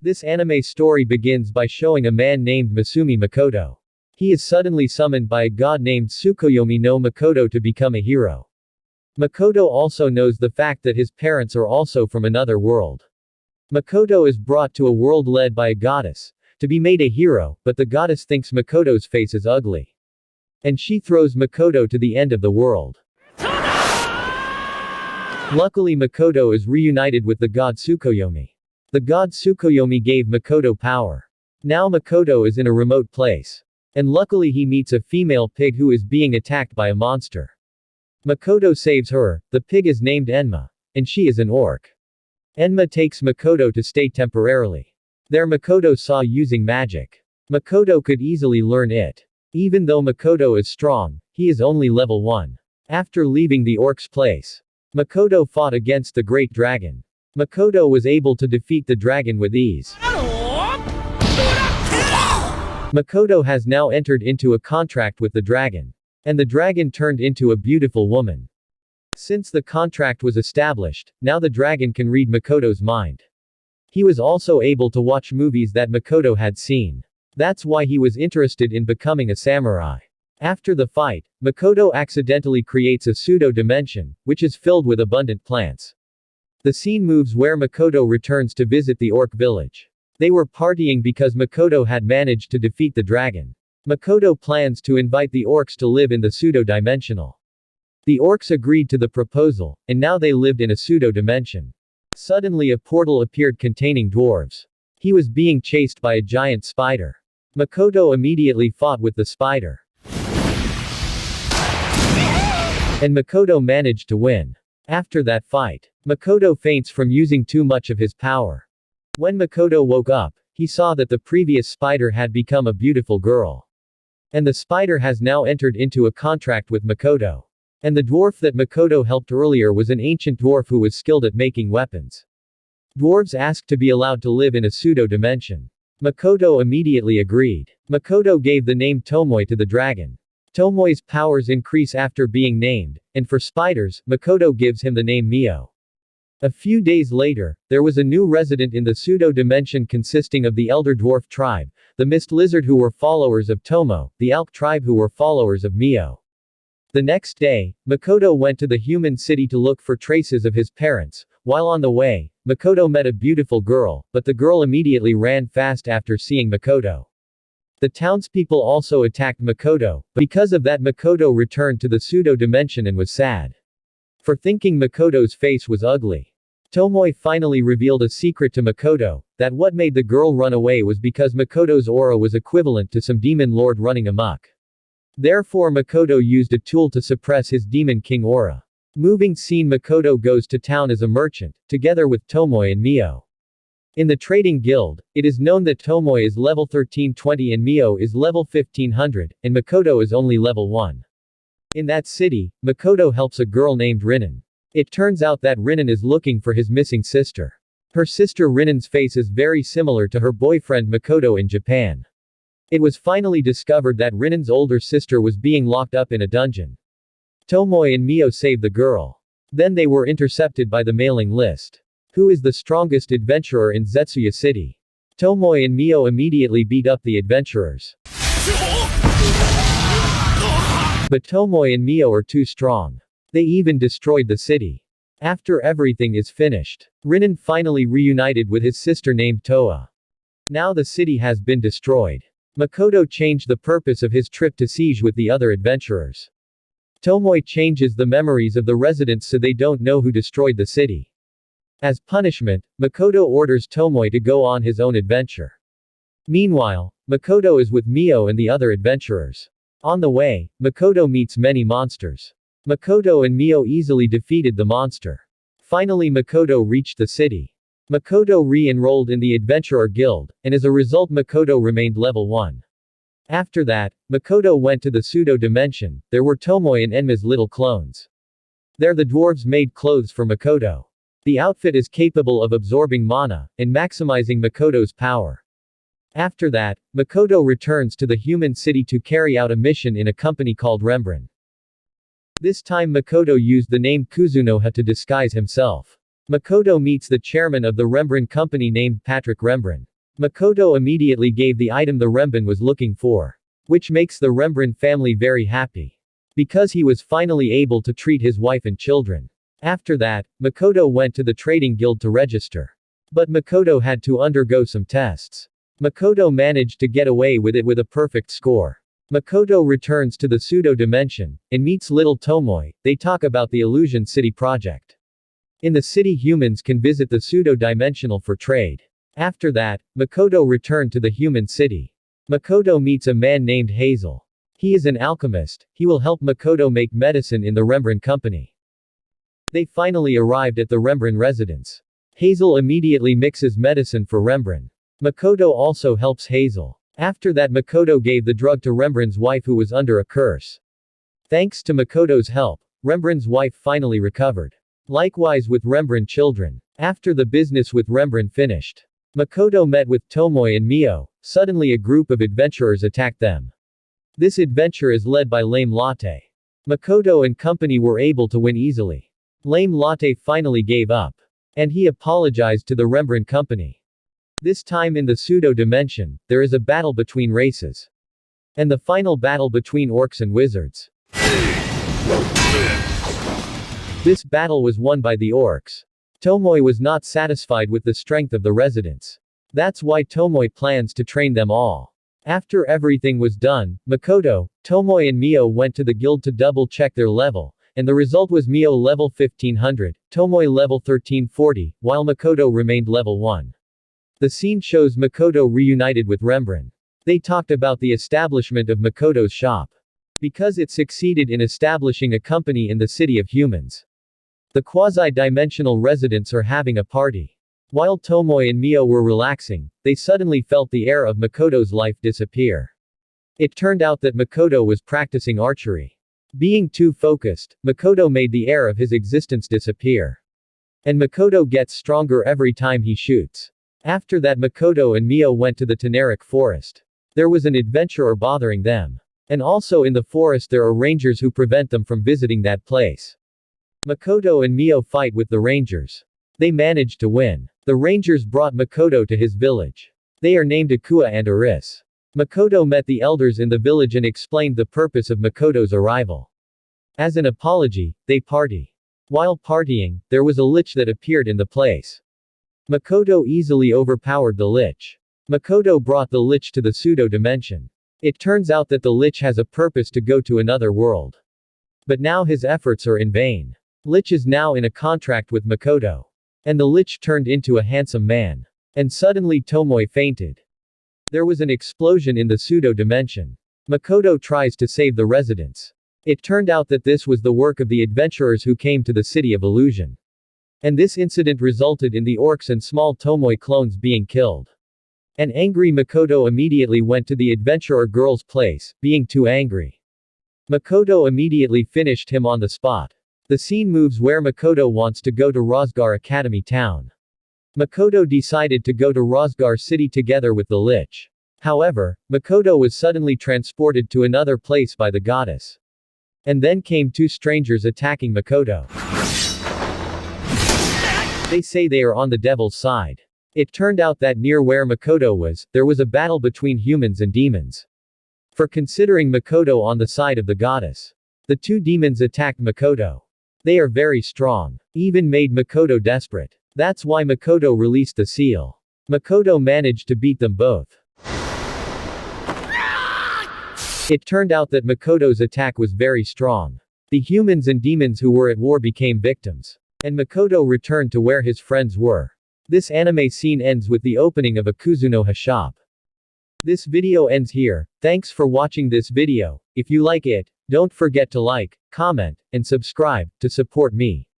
This anime story begins by showing a man named Masumi Makoto. He is suddenly summoned by a god named Tsukoyomi no Makoto to become a hero. Makoto also knows the fact that his parents are also from another world. Makoto is brought to a world led by a goddess, to be made a hero, but the goddess thinks Makoto's face is ugly. And she throws Makoto to the end of the world. Luckily Makoto is reunited with the god Tsukoyomi. The god Tsukoyomi gave Makoto power. Now Makoto is in a remote place. And luckily he meets a female pig who is being attacked by a monster. Makoto saves her. The pig is named Enma. And she is an orc. Enma takes Makoto to stay temporarily. There Makoto saw using magic. Makoto could easily learn it. Even though Makoto is strong, he is only level 1. After leaving the orc's place, Makoto fought against the great dragon. Makoto was able to defeat the dragon with ease. Makoto has now entered into a contract with the dragon. And the dragon turned into a beautiful woman. Since the contract was established, now the dragon can read Makoto's mind. He was also able to watch movies that Makoto had seen. That's why he was interested in becoming a samurai. After the fight, Makoto accidentally creates a pseudo-dimension, which is filled with abundant plants. The scene moves where Makoto returns to visit the orc village. They were partying because Makoto had managed to defeat the dragon. Makoto plans to invite the orcs to live in the pseudo-dimensional. The orcs agreed to the proposal, and now they lived in a pseudo-dimension. Suddenly a portal appeared containing dwarves. He was being chased by a giant spider. Makoto immediately fought with the spider. And Makoto managed to win. After that fight, Makoto faints from using too much of his power. When Makoto woke up, he saw that the previous spider had become a beautiful girl. And the spider has now entered into a contract with Makoto. And the dwarf that Makoto helped earlier was an ancient dwarf who was skilled at making weapons. Dwarves asked to be allowed to live in a pseudo-dimension. Makoto immediately agreed. Makoto gave the name Tomoe to the dragon. Tomoe's powers increase after being named, and for spiders, Makoto gives him the name Mio. A few days later, there was a new resident in the pseudo-dimension consisting of the Elder Dwarf tribe, the Mist Lizard who were followers of Tomo, the Alk tribe who were followers of Mio. The next day, Makoto went to the human city to look for traces of his parents. While on the way, Makoto met a beautiful girl, but the girl immediately ran fast after seeing Makoto. The townspeople also attacked Makoto, but because of that Makoto returned to the pseudo-dimension and was sad. For thinking Makoto's face was ugly. Tomoe finally revealed a secret to Makoto, that what made the girl run away was because Makoto's aura was equivalent to some demon lord running amok. Therefore Makoto used a tool to suppress his demon king aura. Moving scene Makoto goes to town as a merchant, together with Tomoe and Mio. In the trading guild, it is known that Tomoe is level 1320 and Mio is level 1500, and Makoto is only level 1. In that city, Makoto helps a girl named Rinnen. It turns out that Rinnen is looking for his missing sister. Her sister Rinnen's face is very similar to her boyfriend Makoto in Japan. It was finally discovered that Rinnen's older sister was being locked up in a dungeon. Tomoe and Mio save the girl. Then they were intercepted by the mailing list. Who is the strongest adventurer in Zetsuya City? Tomoe and Mio immediately beat up the adventurers. But Tomoe and Mio are too strong. They even destroyed the city. After everything is finished, Rinnen finally reunited with his sister named Toa. Now the city has been destroyed. Makoto changed the purpose of his trip to siege with the other adventurers. Tomoe changes the memories of the residents so they don't know who destroyed the city. As punishment, Makoto orders Tomoe to go on his own adventure. Meanwhile, Makoto is with Mio and the other adventurers. On the way, Makoto meets many monsters. Makoto and Mio easily defeated the monster. Finally Makoto reached the city. Makoto re-enrolled in the Adventurer Guild, and as a result Makoto remained level 1. After that, Makoto went to the pseudo-dimension. There were Tomoe and Enma's little clones. There the dwarves made clothes for Makoto. The outfit is capable of absorbing mana, and maximizing Makoto's power. After that, Makoto returns to the human city to carry out a mission in a company called Rembrandt. This time Makoto used the name Kuzunoha to disguise himself. Makoto meets the chairman of the Rembrandt company named Patrick Rembrandt. Makoto immediately gave the item the Renbun was looking for. Which makes the Renbun family very happy. Because he was finally able to treat his wife and children. After that, Makoto went to the trading guild to register. But Makoto had to undergo some tests. Makoto managed to get away with it with a perfect score. Makoto returns to the pseudo-dimension, and meets little Tomoe. They talk about the Illusion City project. In the city humans can visit the pseudo-dimensional for trade. After that, Makoto returned to the human city. Makoto meets a man named Hazel. He is an alchemist, he will help Makoto make medicine in the Renbun company. They finally arrived at the Renbun residence. Hazel immediately mixes medicine for Renbun. Makoto also helps Hazel. After that Makoto gave the drug to Renbun's wife who was under a curse. Thanks to Makoto's help, Renbun's wife finally recovered. Likewise with Renbun children. After the business with Renbun finished, Makoto met with Tomoe and Mio. Suddenly a group of adventurers attacked them. This adventure is led by Lame Latte. Makoto and company were able to win easily. Lame Latte finally gave up. And he apologized to the Renbun company. This time in the pseudo-dimension, there is a battle between races. And the final battle between orcs and wizards. This battle was won by the orcs. Tomoe was not satisfied with the strength of the residents. That's why Tomoe plans to train them all. After everything was done, Makoto, Tomoe and Mio went to the guild to double-check their level, and the result was Mio level 1500, Tomoe level 1340, while Makoto remained level 1. The scene shows Makoto reunited with Renbun. They talked about the establishment of Makoto's shop. Because it succeeded in establishing a company in the city of humans. The quasi-dimensional residents are having a party. While Tomoe and Mio were relaxing, they suddenly felt the air of Makoto's life disappear. It turned out that Makoto was practicing archery. Being too focused, Makoto made the air of his existence disappear. And Makoto gets stronger every time he shoots. After that Makoto and Mio went to the Teneric forest. There was an adventurer bothering them. And also in the forest there are rangers who prevent them from visiting that place. Makoto and Mio fight with the rangers. They managed to win. The rangers brought Makoto to his village. They are named Akua and Aris. Makoto met the elders in the village and explained the purpose of Makoto's arrival. As an apology, they party. While partying, there was a lich that appeared in the place. Makoto easily overpowered the lich. Makoto brought the lich to the pseudo-dimension. It turns out that the lich has a purpose to go to another world. But now his efforts are in vain. Lich is now in a contract with Makoto. And the lich turned into a handsome man. And suddenly Tomoe fainted. There was an explosion in the pseudo-dimension. Makoto tries to save the residents. It turned out that this was the work of the adventurers who came to the city of illusion. And this incident resulted in the orcs and small Tomoe clones being killed. An angry Makoto immediately went to the adventurer girl's place, being too angry. Makoto immediately finished him on the spot. The scene moves where Makoto wants to go to Rosgar Academy town. Makoto decided to go to Rosgar city together with the lich. However, Makoto was suddenly transported to another place by the goddess. And then came two strangers attacking Makoto. They say they are on the devil's side. It turned out that near where Makoto was, there was a battle between humans and demons. For considering Makoto on the side of the goddess. The two demons attacked Makoto. They are very strong. Even made Makoto desperate. That's why Makoto released the seal. Makoto managed to beat them both. It turned out that Makoto's attack was very strong. The humans and demons who were at war became victims. And Makoto returned to where his friends were. This anime scene ends with the opening of a Kuzunoha shop. This video ends here. Thanks for watching this video. If you like it, don't forget to like, comment, and subscribe to support me.